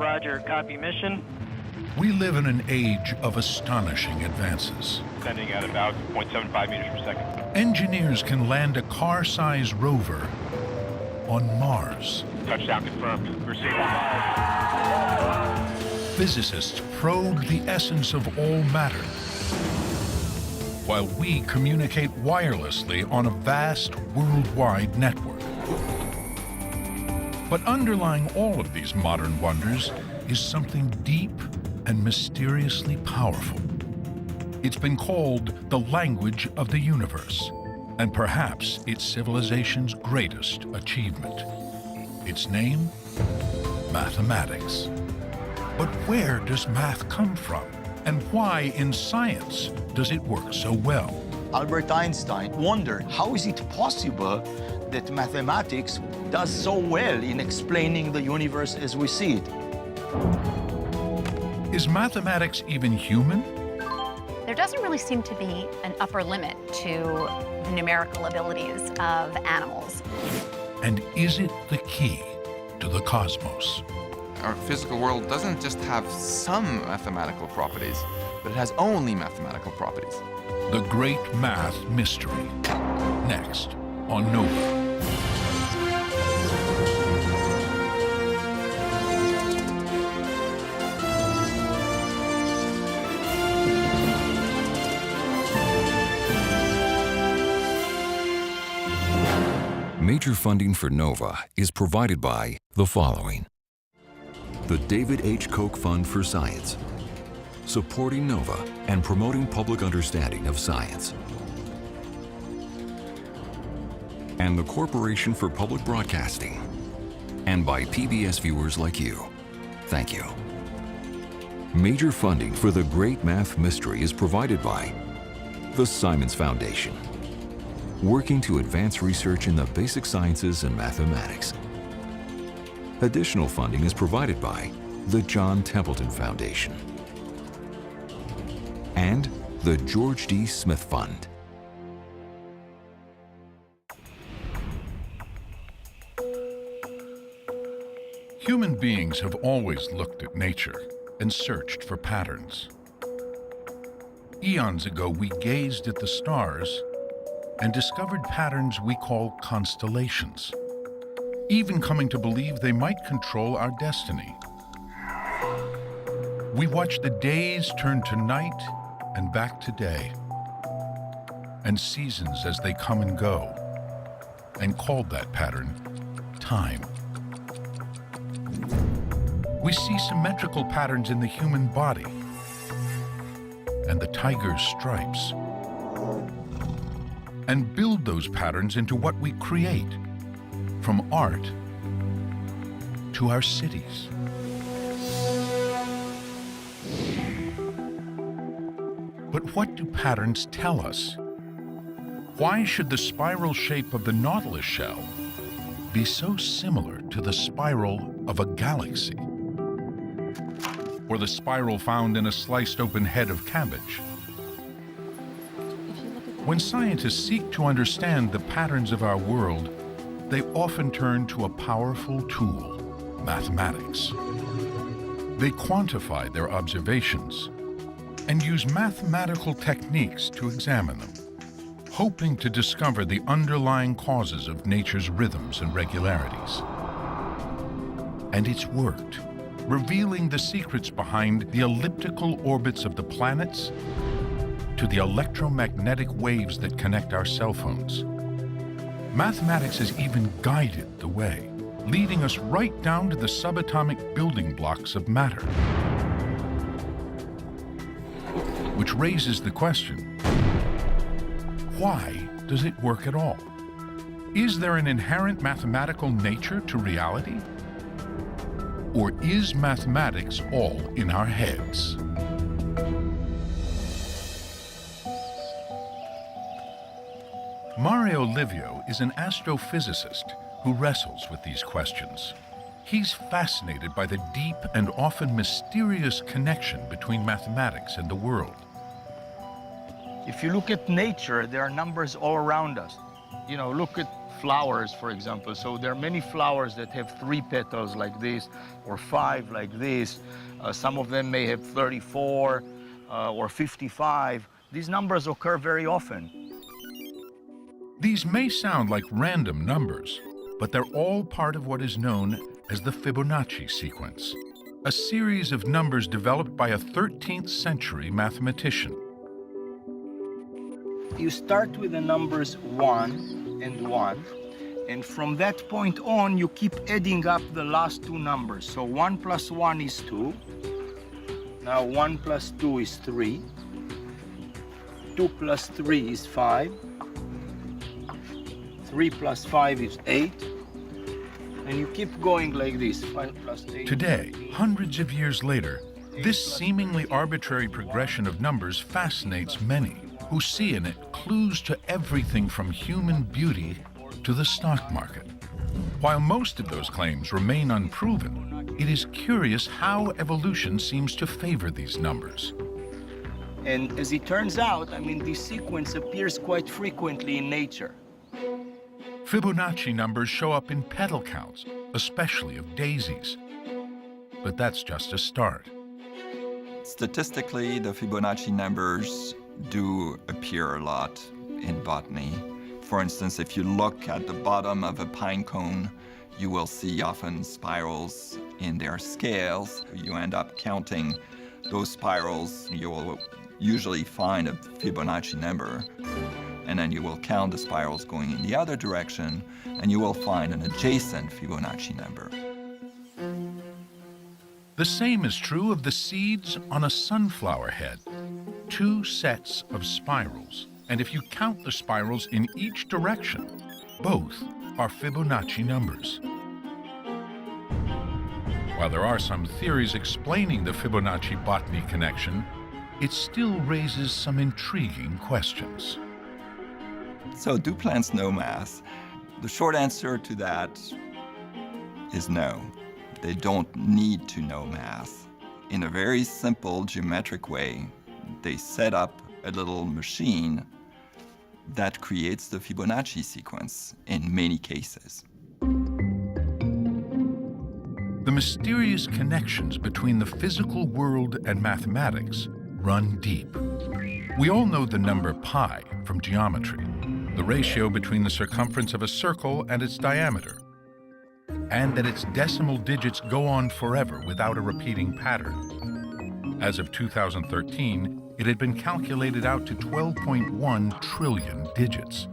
Roger, copy mission. We live in an age of astonishing advances. Sending at about 0.75 meters per second. Engineers can land a car-sized rover on Mars. Touchdown confirmed. Receiving. Physicists probe the essence of all matter, while we communicate wirelessly on a vast worldwide network. But underlying all of these modern wonders is something deep and mysteriously powerful. It's been called the language of the universe, and perhaps its civilization's greatest achievement. Its name? Mathematics. But where does math come from? And why in science does it work so well? Albert Einstein wondered, how is it possible that mathematics does so well in explaining the universe as we see it? Is mathematics even human? There doesn't really seem to be an upper limit to the numerical abilities of animals. And is it the key to the cosmos? Our physical world doesn't just have some mathematical properties, but it has only mathematical properties. The Great Math Mystery. Next on Nova. Major funding for NOVA is provided by the following: the David H. Koch Fund for Science, supporting NOVA and promoting public understanding of science, and the Corporation for Public Broadcasting, and by PBS viewers like you. Thank you. Major funding for the Great Math Mystery is provided by the Simons Foundation, working to advance research in the basic sciences and mathematics. Additional funding is provided by the John Templeton Foundation and the George D. Smith Fund. Human beings have always looked at nature and searched for patterns. Eons ago, we gazed at the stars and discovered patterns we call constellations, even coming to believe they might control our destiny. We watched the days turn to night and back to day, and seasons as they come and go, and called that pattern time. We see symmetrical patterns in the human body and the tiger's stripes, and build those patterns into what we create, from art to our cities. But what do patterns tell us? Why should the spiral shape of the Nautilus shell be so similar to the spiral of a galaxy, or the spiral found in a sliced open head of cabbage? When scientists seek to understand the patterns of our world, they often turn to a powerful tool, mathematics. They quantify their observations and use mathematical techniques to examine them, hoping to discover the underlying causes of nature's rhythms and regularities. And it's worked, revealing the secrets behind the elliptical orbits of the planets to the electromagnetic waves that connect our cell phones. Mathematics has even guided the way, leading us right down to the subatomic building blocks of matter. Which raises the question, why does it work at all? Is there an inherent mathematical nature to reality? Or is mathematics all in our heads? Mario Livio is an astrophysicist who wrestles with these questions. He's fascinated by the deep and often mysterious connection between mathematics and the world. If you look at nature, there are numbers all around us. You know, look at flowers, for example. So there are many flowers that have 3 petals like this, or 5 like this. Some of them may have 34 or 55. These numbers occur very often. These may sound like random numbers, but they're all part of what is known as the Fibonacci sequence, a series of numbers developed by a 13th century mathematician. You start with the numbers 1 and 1, and from that point on, you keep adding up the last 2 numbers. So 1 plus 1 is 2. Now 1 plus 2 is 3. 2 plus 3 is 5. 3 plus 5 is 8. And you keep going like this. 5 plus 8. Today, hundreds of years later, this seemingly arbitrary progression of numbers fascinates many, who see in it clues to everything from human beauty to the stock market. While most of those claims remain unproven, it is curious how evolution seems to favor these numbers. And as it turns out, I mean, this sequence appears quite frequently in nature. Fibonacci numbers show up in petal counts, especially of daisies. But that's just a start. Statistically, the Fibonacci numbers do appear a lot in botany. For instance, if you look at the bottom of a pine cone, you will see often spirals in their scales. You end up counting those spirals. You will usually find a Fibonacci number, and then you will count the spirals going in the other direction, and you will find an adjacent Fibonacci number. The same is true of the seeds on a sunflower head. 2 sets of spirals, and if you count the spirals in each direction, both are Fibonacci numbers. While there are some theories explaining the Fibonacci-botany connection, it still raises some intriguing questions. So, do plants know math? The short answer to that is no. They don't need to know math. In a very simple geometric way, they set up a little machine that creates the Fibonacci sequence in many cases. The mysterious connections between the physical world and mathematics run deep. We all know the number pi from geometry, the ratio between the circumference of a circle and its diameter, and that its decimal digits go on forever without a repeating pattern. As of 2013, it had been calculated out to 12.1 trillion digits.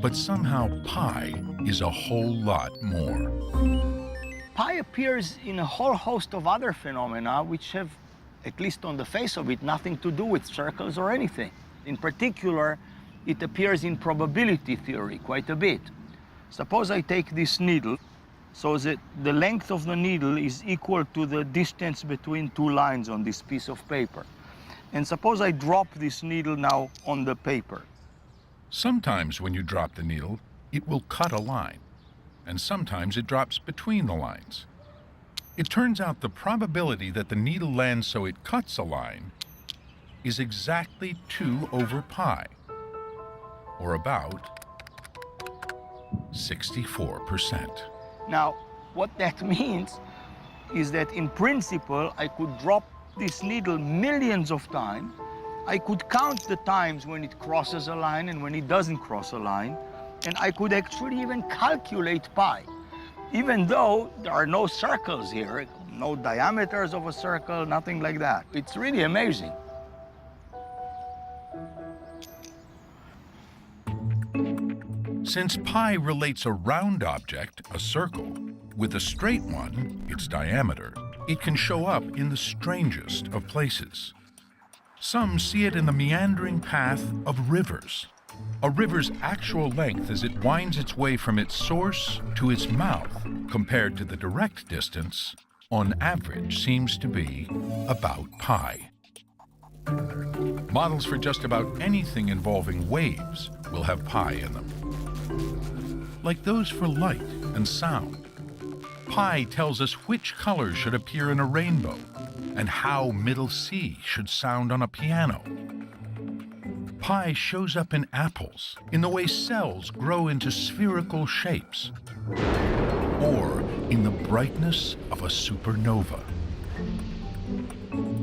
But somehow pi is a whole lot more. Pi appears in a whole host of other phenomena which have, at least on the face of it, nothing to do with circles or anything. In particular, it appears in probability theory quite a bit. Suppose I take this needle, so that the length of the needle is equal to the distance between 2 lines on this piece of paper. And suppose I drop this needle now on the paper. Sometimes when you drop the needle, it will cut a line, and sometimes it drops between the lines. It turns out the probability that the needle lands so it cuts a line is exactly 2 over pi, or about 64%. Now, what that means is that in principle, I could drop this needle millions of times. I could count the times when it crosses a line and when it doesn't cross a line, and I could actually even calculate pi, even though there are no circles here, no diameters of a circle, nothing like that. It's really amazing. Since pi relates a round object, a circle, with a straight one, its diameter, it can show up in the strangest of places. Some see it in the meandering path of rivers. A river's actual length as it winds its way from its source to its mouth, compared to the direct distance, on average seems to be about pi. Models for just about anything involving waves will have pi in them. Like those for light and sound. Pi tells us which colors should appear in a rainbow and how middle C should sound on a piano. Pi shows up in apples, in the way cells grow into spherical shapes, or in the brightness of a supernova.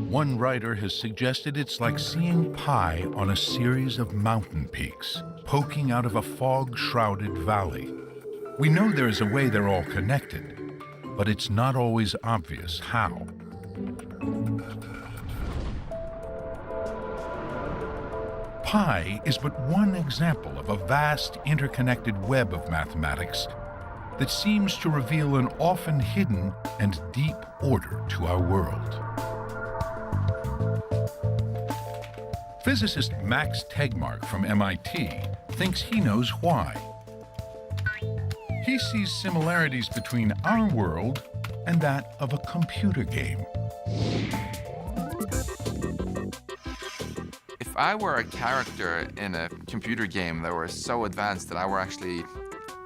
One writer has suggested it's like seeing pi on a series of mountain peaks, poking out of a fog-shrouded valley. We know there is a way they're all connected, but it's not always obvious how. Pi is but one example of a vast interconnected web of mathematics that seems to reveal an often hidden and deep order to our world. Physicist Max Tegmark from MIT thinks he knows why. He sees similarities between our world and that of a computer game. If I were a character in a computer game that were so advanced that I were actually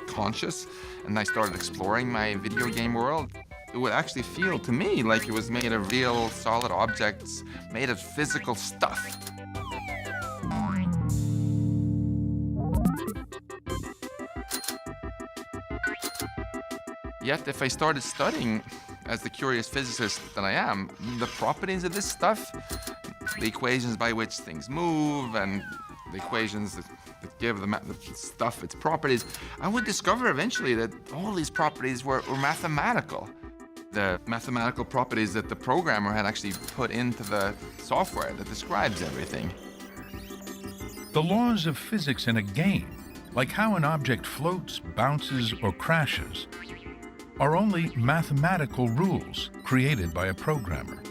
conscious and I started exploring my video game world, it would actually feel to me like it was made of real solid objects, made of physical stuff. Yet if I started studying, as the curious physicist that I am, the properties of this stuff, the equations by which things move and the equations that give the stuff its properties, I would discover eventually that all these properties were mathematical. The mathematical properties that the programmer had actually put into the software that describes everything. The laws of physics in a game, like how an object floats, bounces, or crashes, are only mathematical rules created by a programmer.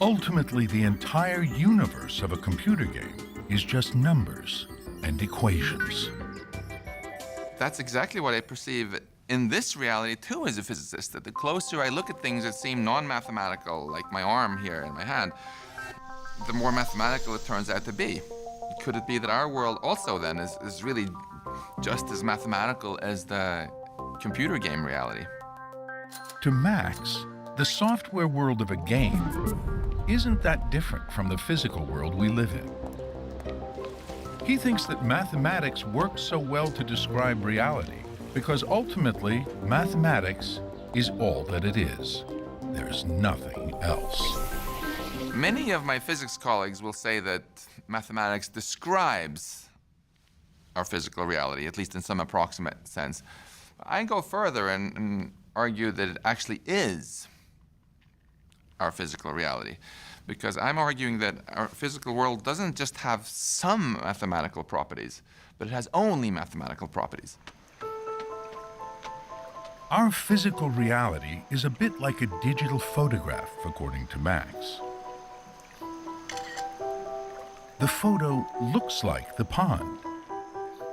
Ultimately, the entire universe of a computer game is just numbers and equations. That's exactly what I perceive in this reality too as a physicist, that the closer I look at things that seem non-mathematical, like my arm here in my hand, the more mathematical it turns out to be. Could it be that our world also then is really just as mathematical as the computer game reality? To Max, the software world of a game isn't that different from the physical world we live in. He thinks that mathematics works so well to describe reality because ultimately, mathematics is all that it is. There's nothing else. Many of my physics colleagues will say that mathematics describes our physical reality, at least in some approximate sense. I go further and argue that it actually is our physical reality, because I'm arguing that our physical world doesn't just have some mathematical properties, but it has only mathematical properties. Our physical reality is a bit like a digital photograph, according to Max. The photo looks like the pond,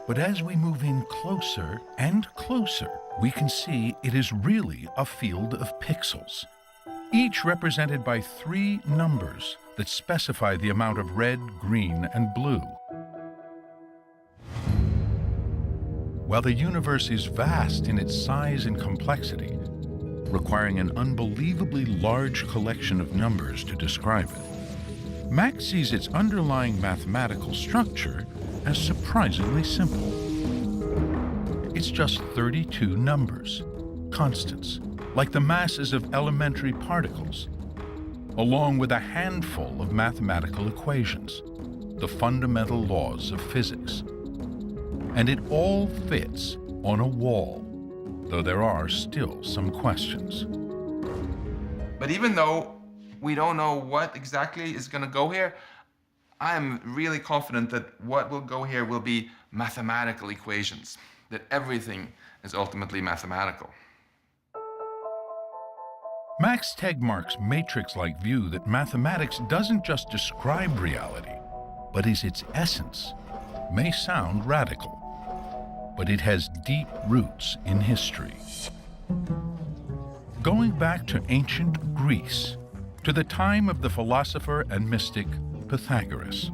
but as we move in closer and closer, we can see it is really a field of pixels, each represented by 3 numbers that specify the amount of red, green, and blue. While the universe is vast in its size and complexity, requiring an unbelievably large collection of numbers to describe it, Max sees its underlying mathematical structure as surprisingly simple. It's just 32 numbers, constants, like the masses of elementary particles, along with a handful of mathematical equations, the fundamental laws of physics. And it all fits on a wall, though there are still some questions. But even though we don't know what exactly is going to go here, I'm really confident that what will go here will be mathematical equations, that everything is ultimately mathematical. Max Tegmark's matrix-like view that mathematics doesn't just describe reality, but is its essence, may sound radical, but it has deep roots in history. Going back to ancient Greece, to the time of the philosopher and mystic Pythagoras.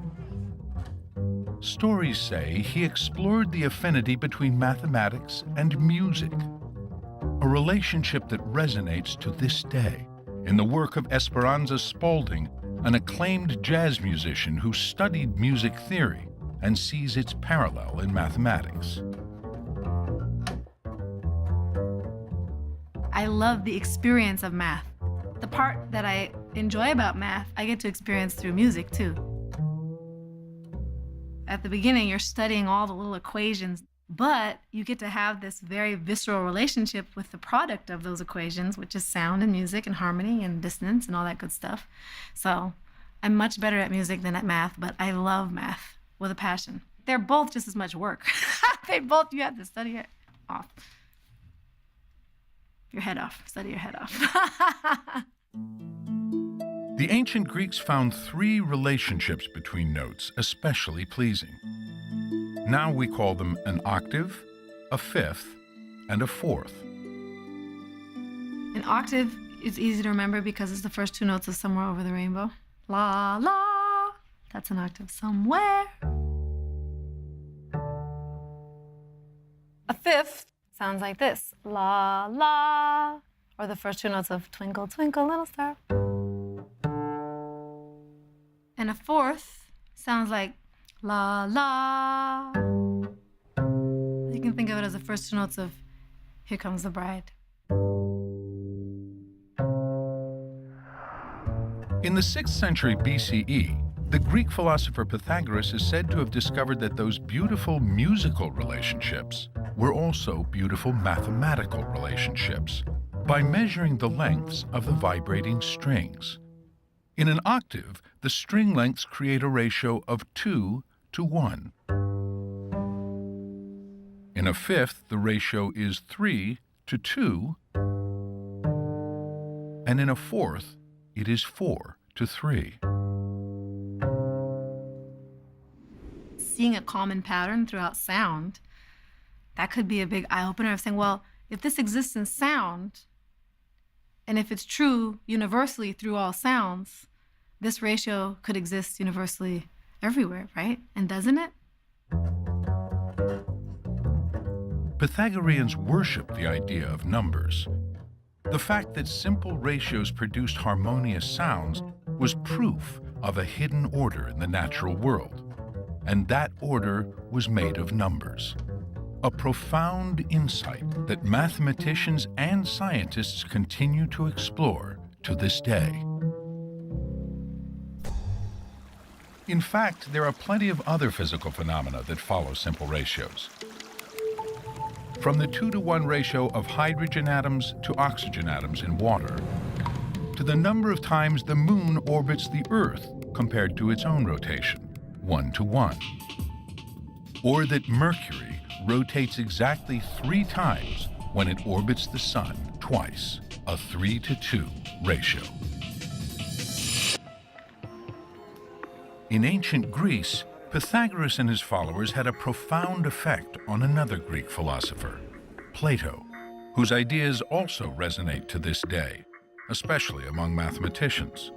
Stories say he explored the affinity between mathematics and music, a relationship that resonates to this day in the work of Esperanza Spalding, an acclaimed jazz musician who studied music theory and sees its parallel in mathematics. I love the experience of math. The part that I enjoy about math, I get to experience through music too. At the beginning, you're studying all the little equations, but you get to have this very visceral relationship with the product of those equations, which is sound and music and harmony and dissonance and all that good stuff. So I'm much better at music than at math, but I love math with a passion. They're both just as much work. You have to study it off. Your head off, study your head off. The ancient Greeks found 3 relationships between notes especially pleasing. Now we call them an octave, a fifth, and a fourth. An octave is easy to remember because it's the first 2 notes of Somewhere Over the Rainbow. La, la, that's an octave. Somewhere. A fifth sounds like this. La, la, or the first 2 notes of Twinkle, Twinkle, Little Star. And a fourth sounds like la, la. You can think of it as the first 2 notes of Here Comes the Bride. In the 6th century BCE, the Greek philosopher Pythagoras is said to have discovered that those beautiful musical relationships were also beautiful mathematical relationships by measuring the lengths of the vibrating strings. In an octave, the string lengths create a ratio of 2 to 1. In a fifth, the ratio is 3 to 2, and in a fourth, it is 4 to 3. Seeing a common pattern throughout sound, that could be a big eye-opener of saying, well, if this exists in sound, and if it's true universally through all sounds, this ratio could exist universally everywhere, right? And doesn't it? Pythagoreans worshiped the idea of numbers. The fact that simple ratios produced harmonious sounds was proof of a hidden order in the natural world, and that order was made of numbers. A profound insight that mathematicians and scientists continue to explore to this day. In fact, there are plenty of other physical phenomena that follow simple ratios. From the 2-to-1 ratio of hydrogen atoms to oxygen atoms in water, to the number of times the moon orbits the Earth compared to its own rotation, 1 to 1. Or that Mercury rotates exactly 3 times when it orbits the sun twice, a 3 to 2 ratio. In ancient Greece, Pythagoras and his followers had a profound effect on another Greek philosopher, Plato, whose ideas also resonate to this day, especially among mathematicians.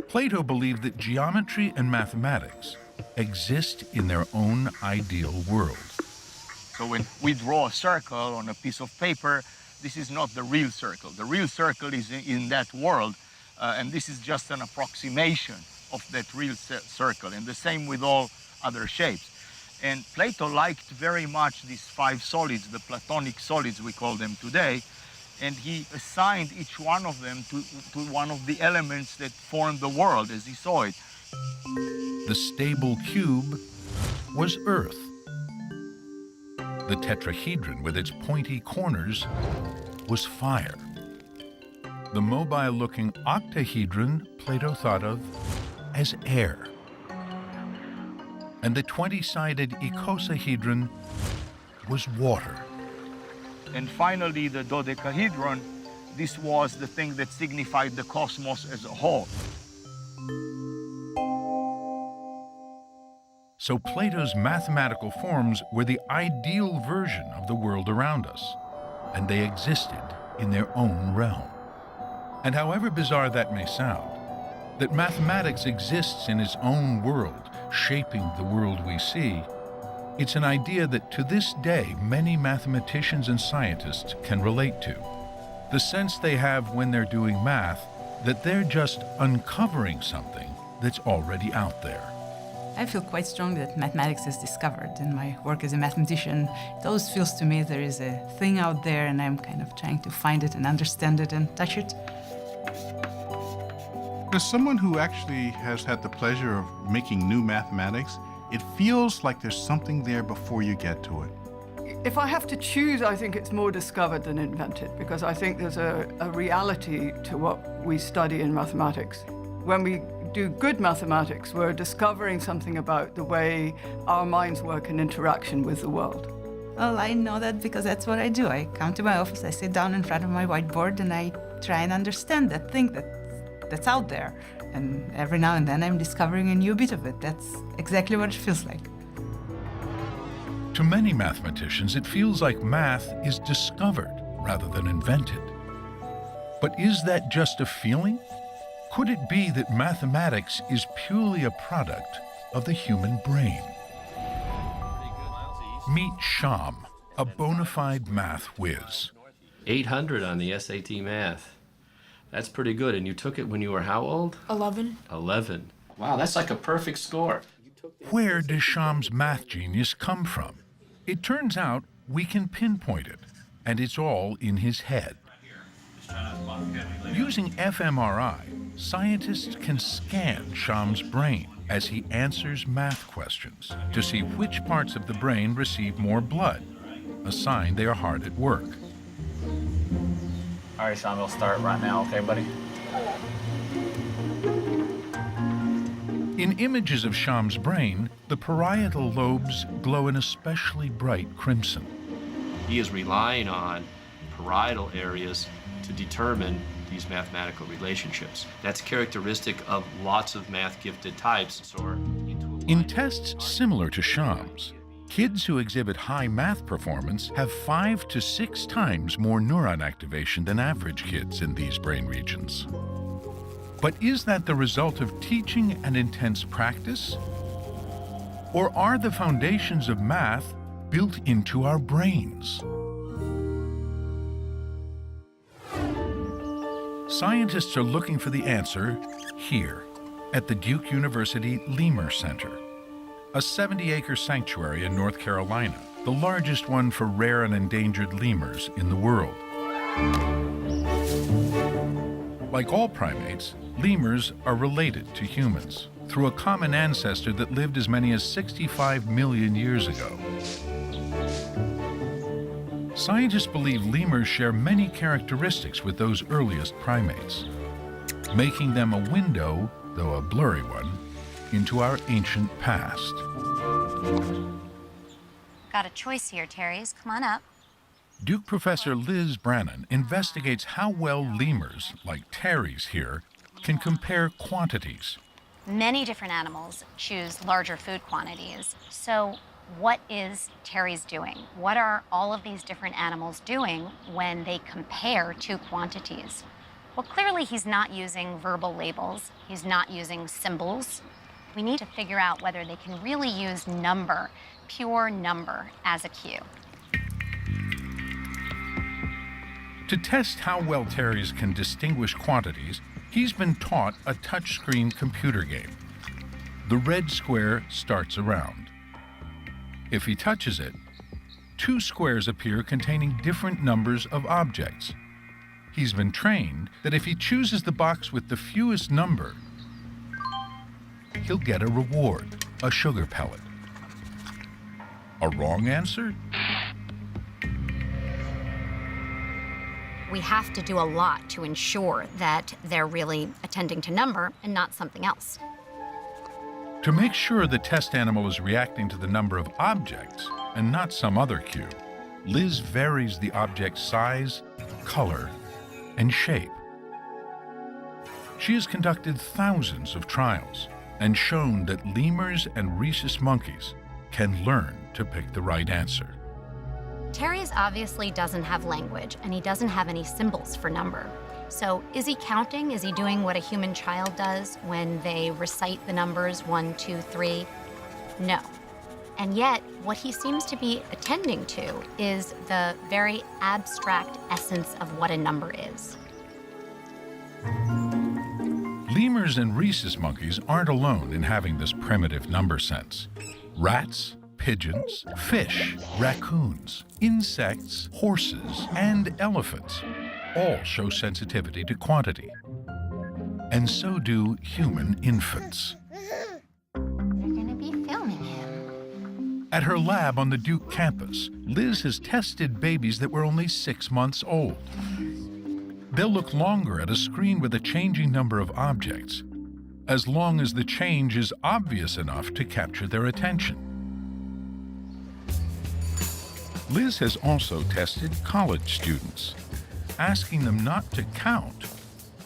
Plato believed that geometry and mathematics exist in their own ideal world. So when we draw a circle on a piece of paper, this is not the real circle. The real circle is in that world, and this is just an approximation of that real circle, and the same with all other shapes. And Plato liked very much these 5 solids, the Platonic solids we call them today, and he assigned each one of them to one of the elements that form the world as he saw it. The stable cube was Earth. The tetrahedron with its pointy corners was fire. The mobile-looking octahedron Plato thought of as air. And the 20-sided icosahedron was water. And finally, the dodecahedron, this was the thing that signified the cosmos as a whole. So Plato's mathematical forms were the ideal version of the world around us, and they existed in their own realm. And however bizarre that may sound, that mathematics exists in its own world, shaping the world we see, it's an idea that to this day many mathematicians and scientists can relate to. The sense they have when they're doing math that they're just uncovering something that's already out there. I feel quite strong that mathematics is discovered. In my work as a mathematician, it always feels to me there is a thing out there and I'm kind of trying to find it and understand it and touch it. As someone who actually has had the pleasure of making new mathematics, it feels like there's something there before you get to it. If I have to choose, I think it's more discovered than invented, because I think there's a reality to what we study in mathematics. When we do good mathematics, we're discovering something about the way our minds work in interaction with the world. Well, I know that because that's what I do. I come to my office, I sit down in front of my whiteboard, and I try and understand that thing that's out there. And every now and then I'm discovering a new bit of it. That's exactly what it feels like. To many mathematicians, it feels like math is discovered rather than invented. But is that just a feeling? Could it be that mathematics is purely a product of the human brain? Meet Sham, a bona fide math whiz. 800 on the SAT math. That's pretty good. And you took it when you were how old? 11. 11. Wow, that's like a perfect score. Where does Sham's math genius come from? It turns out we can pinpoint it, and it's all in his head. Using fMRI, scientists can scan Sham's brain as he answers math questions to see which parts of the brain receive more blood, a sign they are hard at work. All right, Sham, we'll start right now, okay, buddy? In images of Sham's brain, the parietal lobes glow an especially bright crimson. He is relying on parietal areas to determine these mathematical relationships. That's characteristic of lots of math-gifted types. In tests similar to Sham's, kids who exhibit high math performance have 5 to 6 times more neuron activation than average kids in these brain regions. But is that the result of teaching and intense practice? Or are the foundations of math built into our brains? Scientists are looking for the answer here at the Duke University Lemur Center, a 70-acre sanctuary in North Carolina, the largest one for rare and endangered lemurs in the world. Like all primates, lemurs are related to humans through a common ancestor that lived as many as 65 million years ago. Scientists believe lemurs share many characteristics with those earliest primates, making them a window, though a blurry one, into our ancient past. Got a choice here, Terry's. Come on up. Duke professor Liz Brannon investigates how well lemurs, like Terry's here, can compare quantities. Many different animals choose larger food quantities. So what is Terry's doing? What are all of these different animals doing when they compare two quantities? Well, clearly he's not using verbal labels. He's not using symbols. We need to figure out whether they can really use number, pure number, as a cue. To test how well Terry's can distinguish quantities, he's been taught a touchscreen computer game. The red square starts around. If he touches it, 2 squares appear containing different numbers of objects. He's been trained that if he chooses the box with the fewest number, he'll get a reward, a sugar pellet. A wrong answer? We have to do a lot to ensure that they're really attending to number and not something else. To make sure the test animal is reacting to the number of objects and not some other cue, Liz varies the object's size, color, and shape. She has conducted thousands of trials and shown that lemurs and rhesus monkeys can learn to pick the right answer. Terry's obviously doesn't have language, and he doesn't have any symbols for number. So is he counting? Is he doing what a human child does when they recite the numbers 1, 2, 3? No. And yet, what he seems to be attending to is the very abstract essence of what a number is. Lemurs Lemurs and rhesus monkeys aren't alone in having this primitive number sense. Rats, pigeons, fish, raccoons, insects, horses, and elephants all show sensitivity to quantity. And so do human infants. They're going to be filming him. At her lab on the Duke campus, Liz has tested babies that were only 6 months old. They'll look longer at a screen with a changing number of objects, as long as the change is obvious enough to capture their attention. Liz has also tested college students, asking them not to count,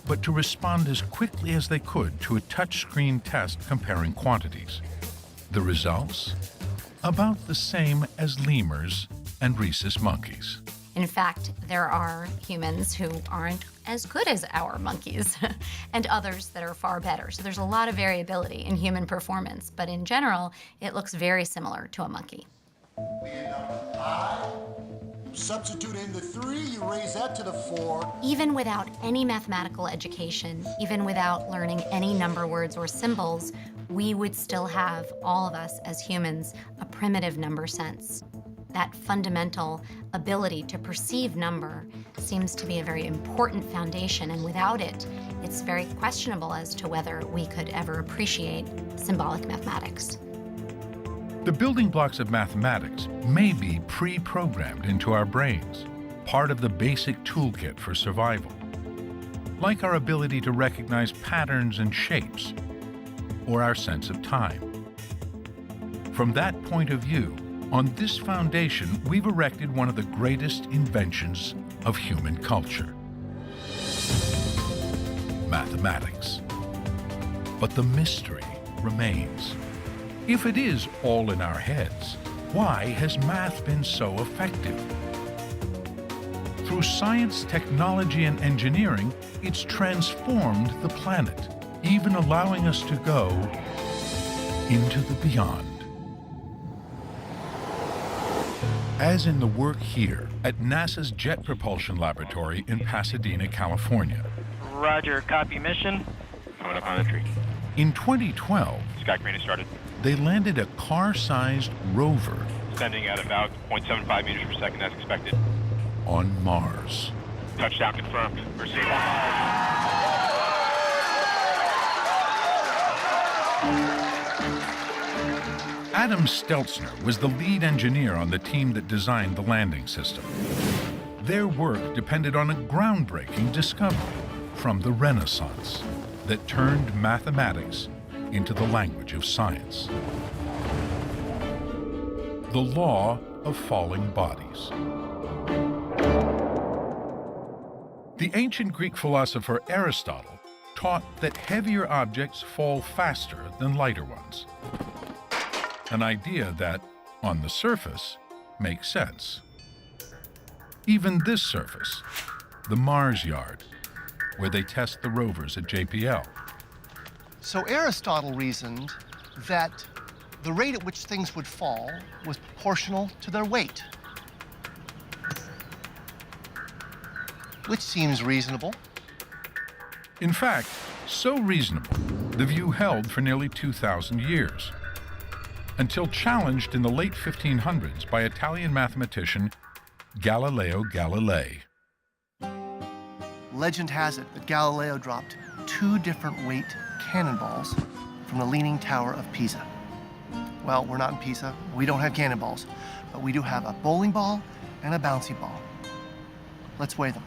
but to respond as quickly as they could to a touchscreen test comparing quantities. The results? About the same as lemurs and rhesus monkeys. In fact, there are humans who aren't as good as our monkeys and others that are far better. So there's a lot of variability in human performance, but in general, it looks very similar to a monkey. Substitute in the 3, you raise that to the 4. Even without any mathematical education, even without learning any number words or symbols, we would still have, all of us as humans, a primitive number sense. That fundamental ability to perceive number seems to be a very important foundation, and without it, it's very questionable as to whether we could ever appreciate symbolic mathematics. The building blocks of mathematics may be pre-programmed into our brains, part of the basic toolkit for survival, like our ability to recognize patterns and shapes, or our sense of time. From that point of view, on this foundation, we've erected one of the greatest inventions of human culture: mathematics. But the mystery remains. If it is all in our heads, why has math been so effective? Through science, technology, and engineering, it's transformed the planet, even allowing us to go into the beyond. As in the work here at NASA's Jet Propulsion Laboratory in Pasadena, California. Roger, copy mission. Coming up on entry. In 2012, Sky crane has started. they landed a car-sized rover Descending at about 0.75 meters per second as expected. on Mars. Touchdown confirmed. Proceed. Adam Stelzner was the lead engineer on the team that designed the landing system. Their work depended on a groundbreaking discovery from the Renaissance that turned mathematics into the language of science: the law of falling bodies. The ancient Greek philosopher Aristotle taught that heavier objects fall faster than lighter ones. An idea that, on the surface, makes sense. Even this surface, the Mars Yard, where they test the rovers at JPL. So Aristotle reasoned that the rate at which things would fall was proportional to their weight, which seems reasonable. In fact, so reasonable, the view held for nearly 2,000 years, until challenged in the late 1500s by Italian mathematician Galileo Galilei. Legend has it that Galileo dropped 2 different weight cannonballs from the Leaning Tower of Pisa. Well, we're not in Pisa, we don't have cannonballs, but we do have a bowling ball and a bouncy ball. Let's weigh them.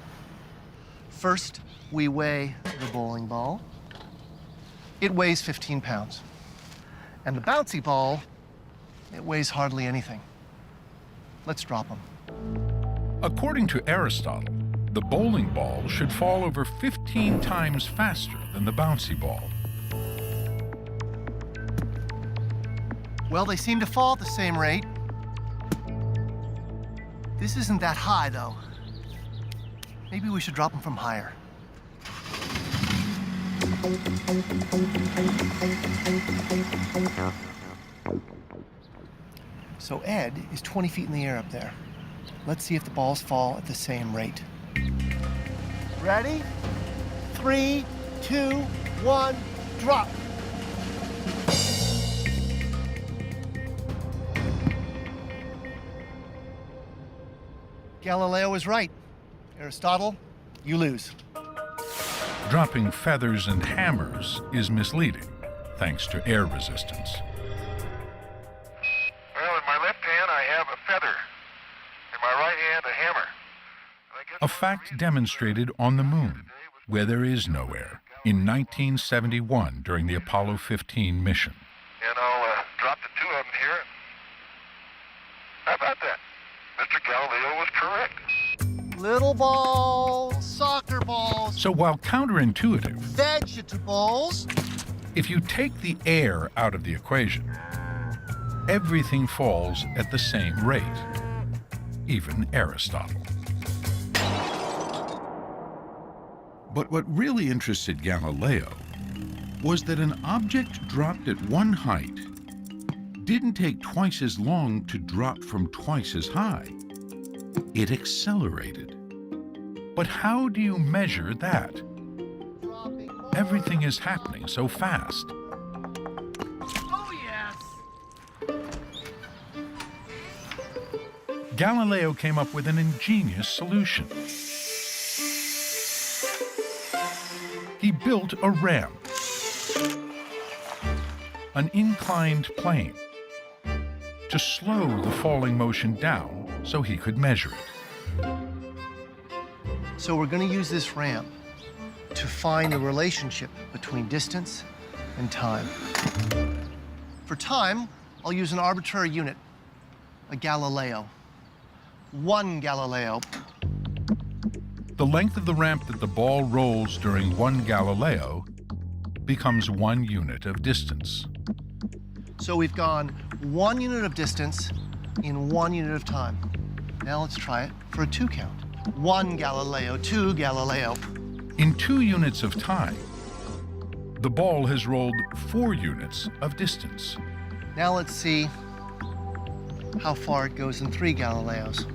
First, we weigh the bowling ball. It weighs 15 pounds. And the bouncy ball, it weighs hardly anything. Let's drop them. According to Aristotle, the bowling ball should fall over 15 times faster than the bouncy ball. Well, they seem to fall at the same rate. This isn't that high, though. Maybe we should drop them from higher. So Ed is 20 feet in the air up there. Let's see if the balls fall at the same rate. Ready? 3, 2, 1, drop. Galileo was right. Aristotle, you lose. Dropping feathers and hammers is misleading, thanks to air resistance. Well, in my left hand, I have a feather. In my right hand, a hammer. A fact demonstrated on the moon, where there is no air, in 1971 during the Apollo 15 mission. And I'll drop the two of them here. How about that? Mr. Galileo was correct. Little balls, soccer balls, So while counterintuitive, vegetables. if you take the air out of the equation, everything falls at the same rate, even Aristotle. But what really interested Galileo was that an object dropped at one height didn't take twice as long to drop from twice as high. It accelerated. But how do you measure that? Everything is happening so fast. Oh, yes. Galileo came up with an ingenious solution. He built a ramp, an inclined plane, to slow the falling motion down so he could measure it. So we're going to use this ramp to find the relationship between distance and time. For time, I'll use an arbitrary unit, a Galileo. 1 Galileo. The length of the ramp that the ball rolls during 1 Galileo becomes 1 unit of distance. So we've gone 1 unit of distance in 1 unit of time. Now let's try it for a 2 count. 1 Galileo, 2 Galileo. In 2 units of time, the ball has rolled 4 units of distance. Now let's see how far it goes in 3 Galileos.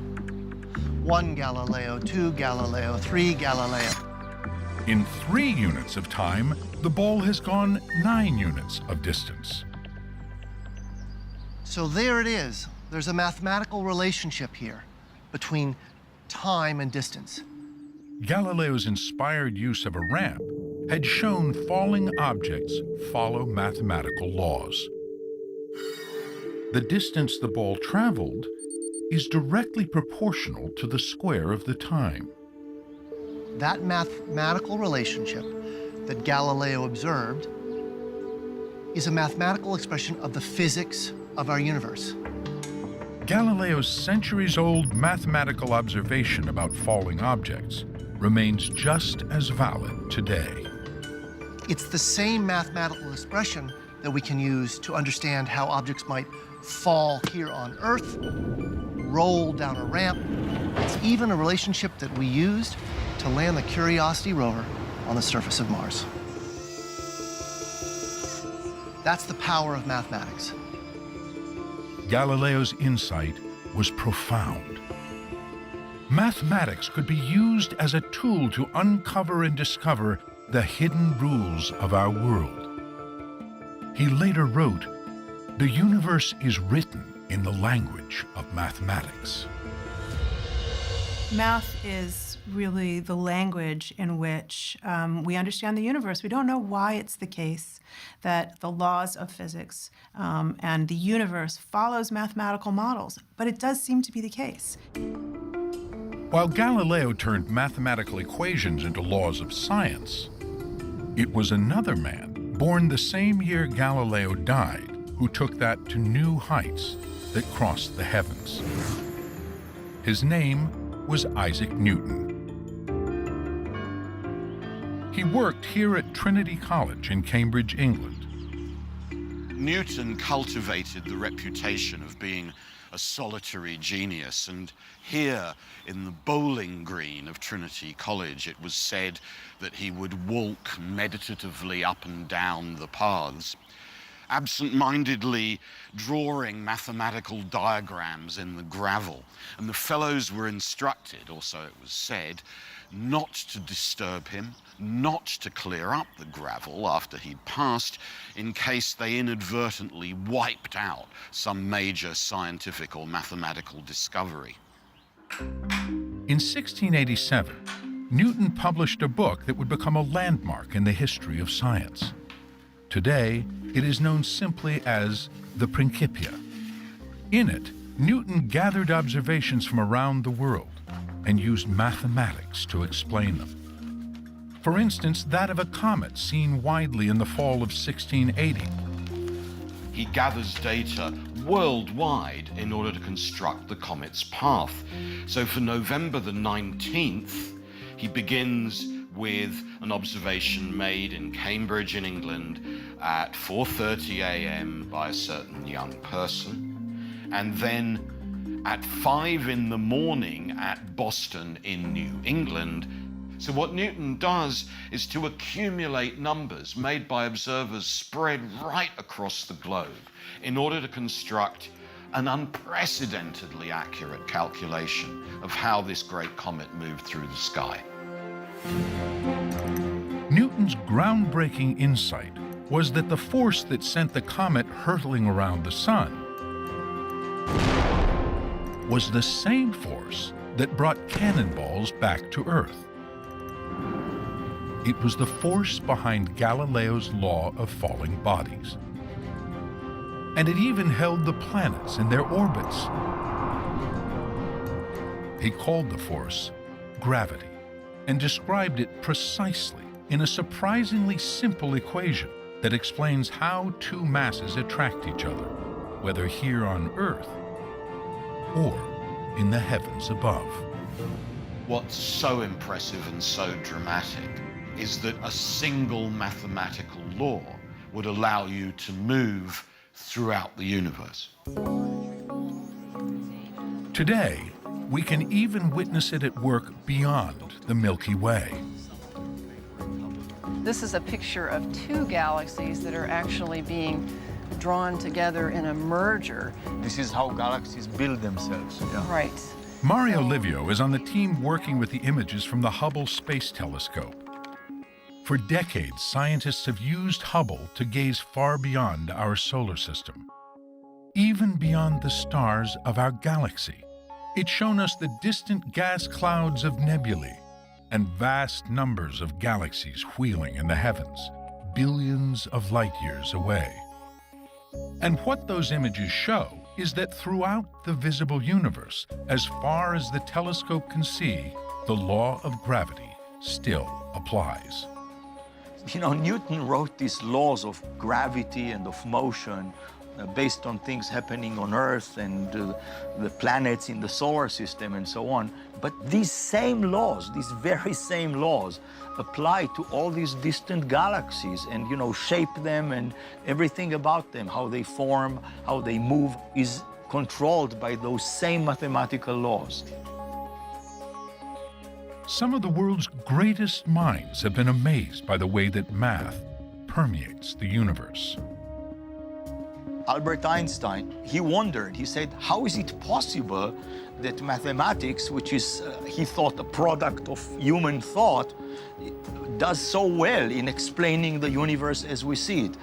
1 Galileo, 2 Galileo, 3 Galileo. In 3 units of time, the ball has gone 9 units of distance. So there it is. There's a mathematical relationship here between time and distance. Galileo's inspired use of a ramp had shown falling objects follow mathematical laws. The distance the ball traveled is directly proportional to the square of the time. That mathematical relationship that Galileo observed is a mathematical expression of the physics of our universe. Galileo's centuries-old mathematical observation about falling objects remains just as valid today. It's the same mathematical expression that we can use to understand how objects might fall here on Earth, roll down a ramp. It's even a relationship that we used to land the Curiosity rover on the surface of Mars. That's the power of mathematics. Galileo's insight was profound. Mathematics could be used as a tool to uncover and discover the hidden rules of our world. He later wrote, "The universe is written in the language of mathematics." Math is really the language in which we understand the universe. We don't know why it's the case that the laws of physics and the universe follows mathematical models, but it does seem to be the case. While Galileo turned mathematical equations into laws of science, it was another man, born the same year Galileo died, who took that to new heights that crossed the heavens. His name was Isaac Newton. He worked here at Trinity College in Cambridge, England. Newton cultivated the reputation of being a solitary genius, and here in the bowling green of Trinity College it was said that he would walk meditatively up and down the paths. absent-mindedly drawing mathematical diagrams in the gravel. And the fellows were instructed, or so it was said, not to disturb him, not to clear up the gravel after he'd passed, in case they inadvertently wiped out some major scientific or mathematical discovery. In 1687, Newton published a book that would become a landmark in the history of science. Today, it is known simply as the Principia. In it, Newton gathered observations from around the world and used mathematics to explain them. For instance, that of a comet seen widely in the fall of 1680. He gathers data worldwide in order to construct the comet's path. So for November the 19th, he begins with an observation made in Cambridge in England at 4:30 a.m. by a certain young person, and then at 5 in the morning at Boston in New England. So what Newton does is to accumulate numbers made by observers spread right across the globe in order to construct an unprecedentedly accurate calculation of how this great comet moved through the sky. Newton's groundbreaking insight was that the force that sent the comet hurtling around the sun was the same force that brought cannonballs back to Earth. It was the force behind Galileo's law of falling bodies. And it even held the planets in their orbits. He called the force gravity and described it precisely in a surprisingly simple equation that explains how two masses attract each other, whether here on Earth or in the heavens above. What's so impressive and so dramatic is that a single mathematical law would allow you to move throughout the universe. Today, we can even witness it at work beyond the Milky Way. This is a picture of two galaxies that are actually being drawn together in a merger. This is how galaxies build themselves. Yeah. Right. Mario Livio is on the team working with the images from the Hubble Space Telescope. For decades, scientists have used Hubble to gaze far beyond our solar system, even beyond the stars of our galaxy. It's shown us the distant gas clouds of nebulae and vast numbers of galaxies wheeling in the heavens, billions of light years away. And what those images show is that throughout the visible universe, as far as the telescope can see, the law of gravity still applies. You know, Newton wrote these laws of gravity and of motion based on things happening on Earth and the planets in the solar system and so on. But these same laws, these very same laws, apply to all these distant galaxies and, you know, shape them, and everything about them, how they form, how they move, is controlled by those same mathematical laws. Some of the world's greatest minds have been amazed by the way that math permeates the universe. Albert Einstein, he wondered, he said, how is it possible that mathematics, which is, he thought, a product of human thought, does so well in explaining the universe as we see it?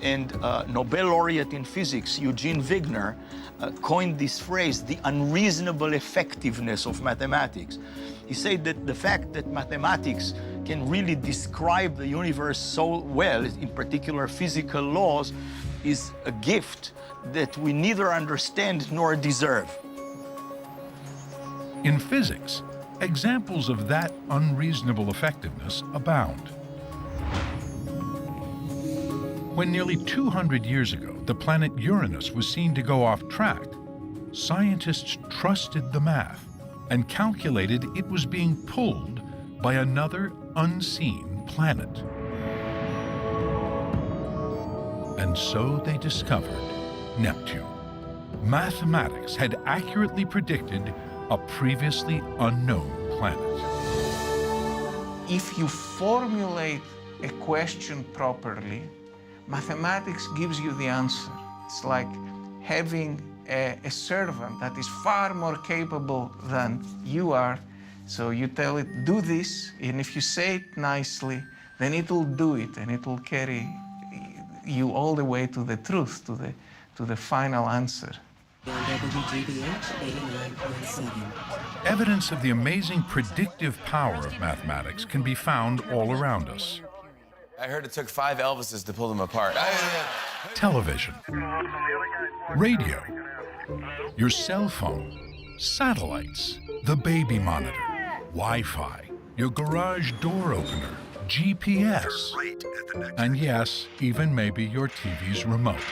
And Nobel laureate in physics, Eugene Wigner, coined this phrase, the unreasonable effectiveness of mathematics. He said that the fact that mathematics can really describe the universe so well, in particular physical laws, is a gift that we neither understand nor deserve. In physics, examples of that unreasonable effectiveness abound. When nearly 200 years ago, the planet Uranus was seen to go off track, scientists trusted the math and calculated it was being pulled by another unseen planet. And so they discovered Neptune. Mathematics had accurately predicted a previously unknown planet. If you formulate a question properly, Mathematics gives you the answer. It's like having a servant that is far more capable than you are. So you tell it, do this, and if you say it nicely, then it will do it, and it will carry you all the way to the truth, to the final answer. Evidence of the amazing predictive power of mathematics can be found all around us. I heard it took 5 Elvises to pull them apart. Television, radio, your cell phone, satellites, the baby monitor, Wi-Fi, your garage door opener, GPS, and yes, even maybe your TV's remote.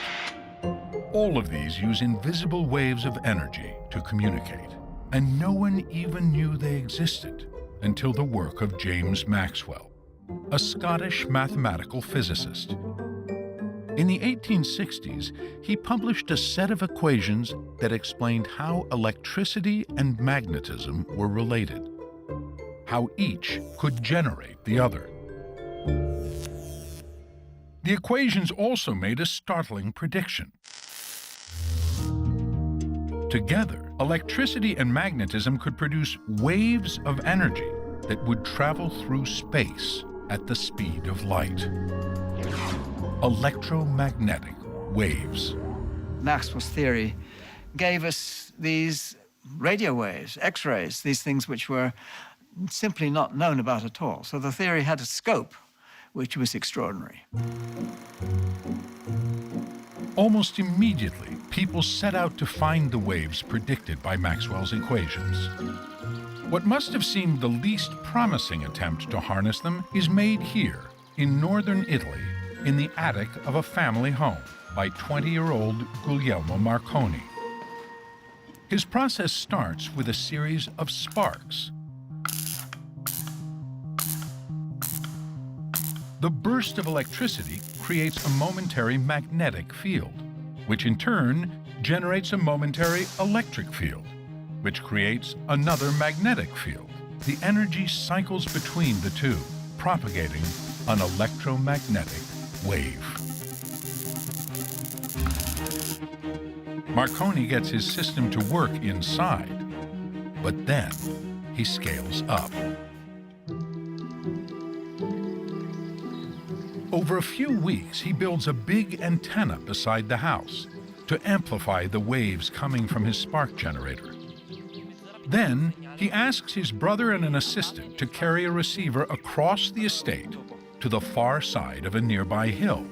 All of these use invisible waves of energy to communicate, and no one even knew they existed until the work of James Maxwell, a Scottish mathematical physicist. In the 1860s, he published a set of equations that explained how electricity and magnetism were related, how each could generate the other. The equations also made a startling prediction. Together, electricity and magnetism could produce waves of energy that would travel through space at the speed of light. Electromagnetic waves. Maxwell's theory gave us these radio waves, X-rays, these things which were simply not known about at all. So the theory had a scope which was extraordinary. Almost immediately, people set out to find the waves predicted by Maxwell's equations. What must have seemed the least promising attempt to harness them is made here, in northern Italy, in the attic of a family home by 20-year-old Guglielmo Marconi. His process starts with a series of sparks. The burst of electricity creates a momentary magnetic field, which in turn generates a momentary electric field, which creates another magnetic field. The energy cycles between the two, propagating an electromagnetic wave. Marconi gets his system to work inside, but then he scales up. Over a few weeks, he builds a big antenna beside the house to amplify the waves coming from his spark generator. Then, he asks his brother and an assistant to carry a receiver across the estate to the far side of a nearby hill.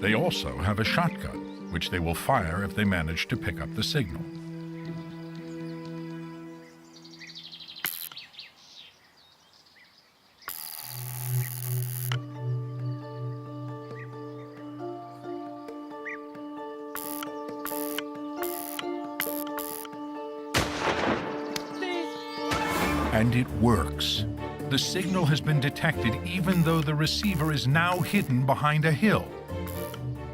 They also have a shotgun, which they will fire if they manage to pick up the signal. And it works. The signal has been detected even though the receiver is now hidden behind a hill.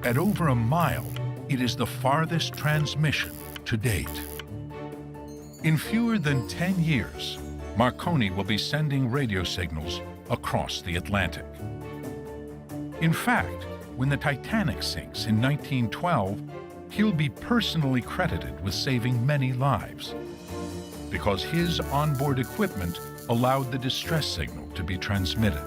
At over a mile, it is the farthest transmission to date. In fewer than 10 years, Marconi will be sending radio signals across the Atlantic. In fact, when the Titanic sinks in 1912, he'll be personally credited with saving many lives, because his onboard equipment allowed the distress signal to be transmitted.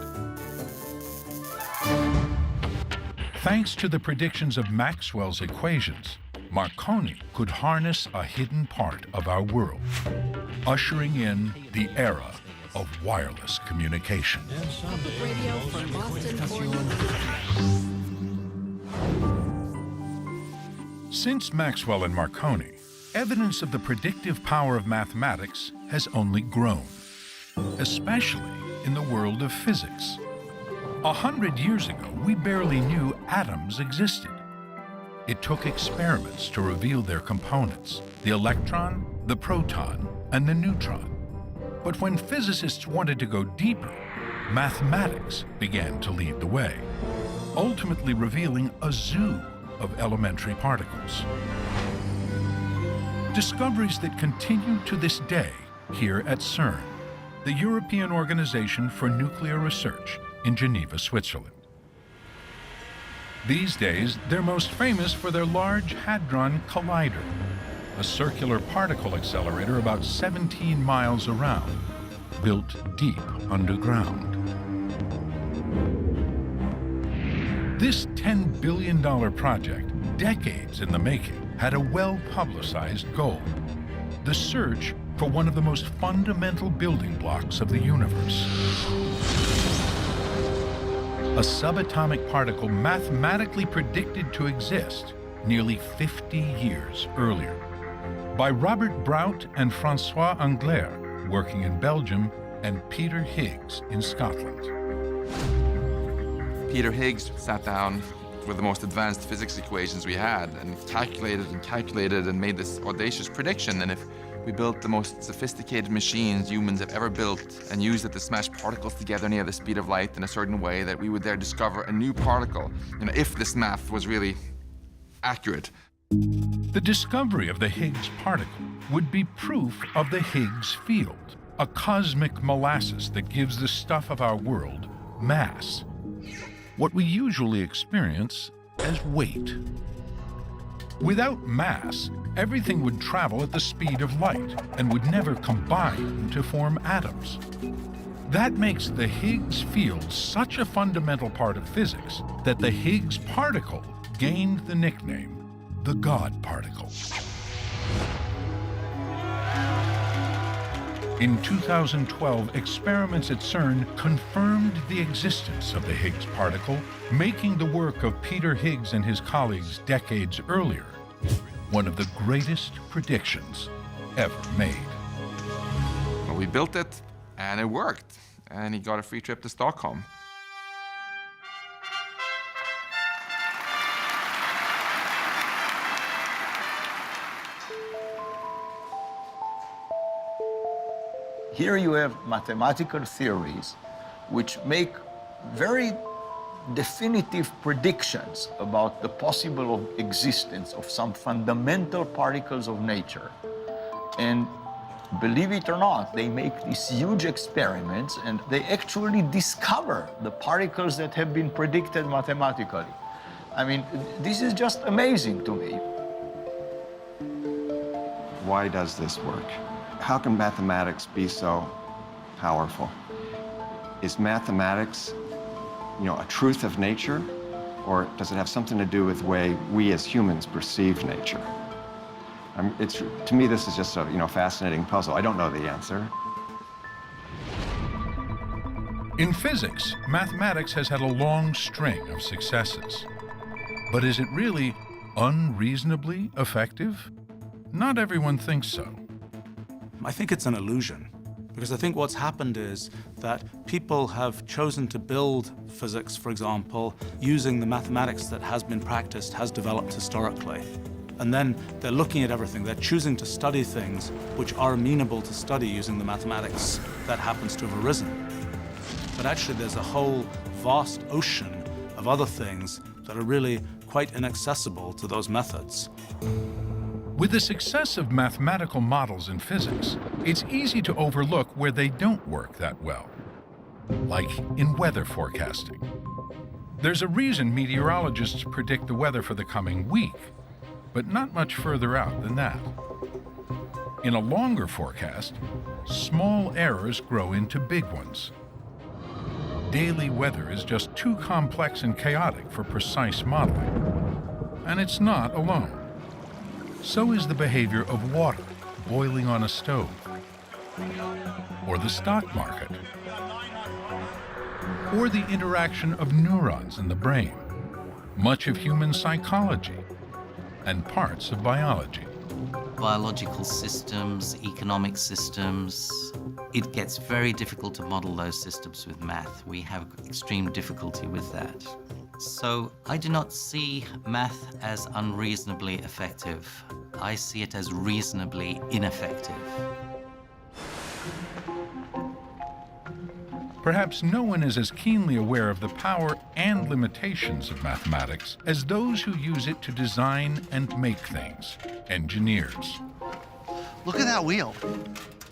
Thanks to the predictions of Maxwell's equations, Marconi could harness a hidden part of our world, ushering in the era of wireless communication. Since Maxwell and Marconi, evidence of the predictive power of mathematics has only grown, especially in the world of physics. 100 years ago, we barely knew atoms existed. It took experiments to reveal their components, the electron, the proton, and the neutron. But when physicists wanted to go deeper, mathematics began to lead the way, ultimately revealing a zoo of elementary particles. Discoveries that continue to this day here at CERN, the European Organization for Nuclear Research in Geneva, Switzerland. These days, they're most famous for their Large Hadron Collider, a circular particle accelerator about 17 miles around, built deep underground. This $10 billion project, decades in the making, had a well-publicized goal: the search for one of the most fundamental building blocks of the universe. A subatomic particle mathematically predicted to exist nearly 50 years earlier by Robert Brout and François Englert, working in Belgium, and Peter Higgs in Scotland. Peter Higgs sat down with the most advanced physics equations we had and calculated and made this audacious prediction. And if we built the most sophisticated machines humans have ever built and used it to smash particles together near the speed of light in a certain way, that we would there discover a new particle, if this math was really accurate. The discovery of the Higgs particle would be proof of the Higgs field, a cosmic molasses that gives the stuff of our world mass, what we usually experience as weight. Without mass, everything would travel at the speed of light and would never combine to form atoms. That makes the Higgs field such a fundamental part of physics that the Higgs particle gained the nickname the God particle. In 2012, experiments at CERN confirmed the existence of the Higgs particle, making the work of Peter Higgs and his colleagues decades earlier one of the greatest predictions ever made. Well, we built it, and it worked, and he got a free trip to Stockholm. Here you have mathematical theories which make very definitive predictions about the possible existence of some fundamental particles of nature. And believe it or not, they make these huge experiments and they actually discover the particles that have been predicted mathematically. I mean, this is just amazing to me. Why does this work? How can mathematics be so powerful? Is mathematics, a truth of nature, or does it have something to do with the way we as humans perceive nature? To me, this is just a fascinating puzzle. I don't know the answer. In physics, mathematics has had a long string of successes. But is it really unreasonably effective? Not everyone thinks so. I think it's an illusion, because I think what's happened is that people have chosen to build physics, for example, using the mathematics that has been practiced, has developed historically. And then they're looking at everything. They're choosing to study things which are amenable to study using the mathematics that happens to have arisen. But actually, there's a whole vast ocean of other things that are really quite inaccessible to those methods. With the success of mathematical models in physics, it's easy to overlook where they don't work that well, like in weather forecasting. There's a reason meteorologists predict the weather for the coming week, but not much further out than that. In a longer forecast, small errors grow into big ones. Daily weather is just too complex and chaotic for precise modeling, and it's not alone. So is the behavior of water boiling on a stove, or the stock market, or the interaction of neurons in the brain, much of human psychology, and parts of biology. Biological systems, economic systems, it gets very difficult to model those systems with math. We have extreme difficulty with that. So I do not see math as unreasonably effective. I see it as reasonably ineffective. Perhaps no one is as keenly aware of the power and limitations of mathematics as those who use it to design and make things, engineers. Look at that wheel.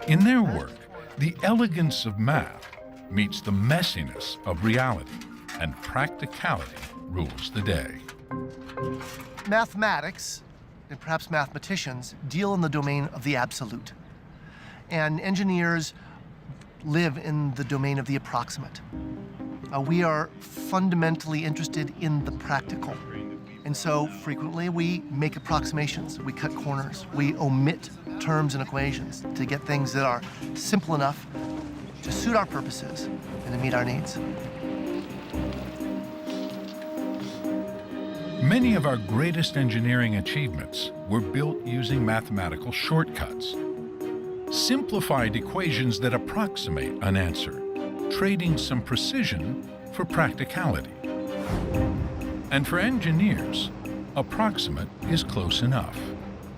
In their work, the elegance of math meets the messiness of reality, and practicality rules the day. Mathematics, and perhaps mathematicians, deal in the domain of the absolute. And engineers live in the domain of the approximate. We are fundamentally interested in the practical. And so frequently we make approximations, we cut corners, we omit terms and equations to get things that are simple enough to suit our purposes and to meet our needs. Many of our greatest engineering achievements were built using mathematical shortcuts. Simplified equations that approximate an answer, trading some precision for practicality. And for engineers, approximate is close enough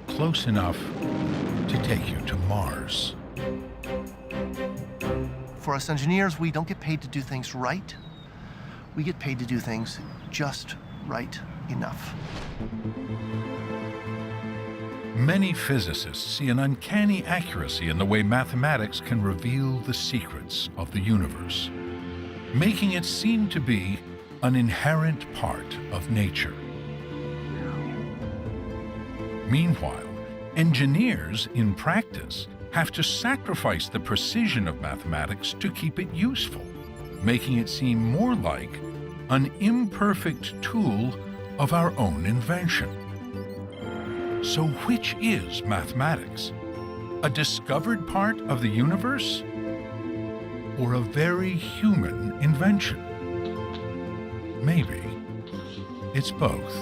to take you to Mars. For us engineers, we don't get paid to do things right. We get paid to do things just right enough. Many physicists see an uncanny accuracy in the way mathematics can reveal the secrets of the universe, making it seem to be an inherent part of nature. Meanwhile, engineers in practice have to sacrifice the precision of mathematics to keep it useful, making it seem more like an imperfect tool of our own invention. So which is mathematics? A discovered part of the universe? Or a very human invention? Maybe it's both.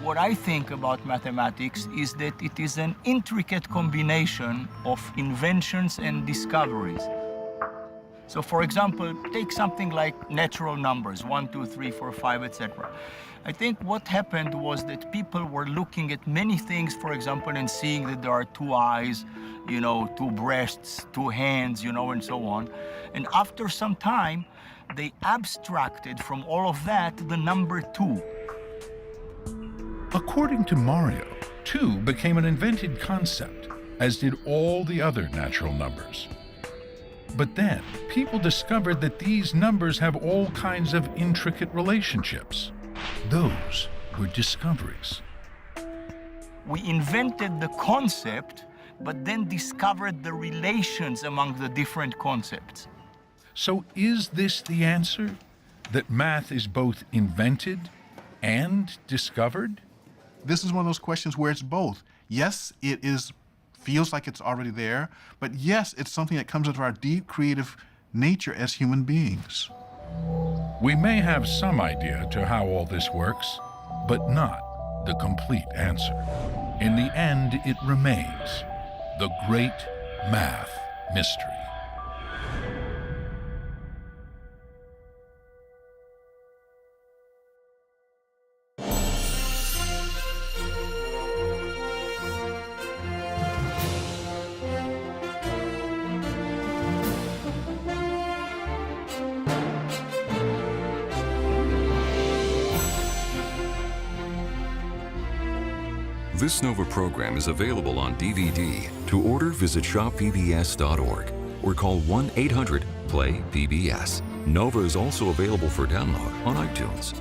What I think about mathematics is that it is an intricate combination of inventions and discoveries. So for example, take something like natural numbers, 1, 2, 3, 4, 5, etc. I think what happened was that people were looking at many things, for example, and seeing that there are 2 eyes, you know, 2 breasts, 2 hands, you know, and so on. And after some time, they abstracted from all of that the number 2. According to Mario, 2 became an invented concept, as did all the other natural numbers. But then, people discovered that these numbers have all kinds of intricate relationships. Those were discoveries. We invented the concept, but then discovered the relations among the different concepts. So is this the answer? That math is both invented and discovered? This is one of those questions where it's both. Yes, it feels like it's already there, but yes, it's something that comes out of our deep creative nature as human beings. We may have some idea to how all this works, but not the complete answer. In the end, it remains the great math mystery. This NOVA program is available on DVD. To order, visit shoppbs.org or call 1-800-PLAY-PBS. NOVA is also available for download on iTunes.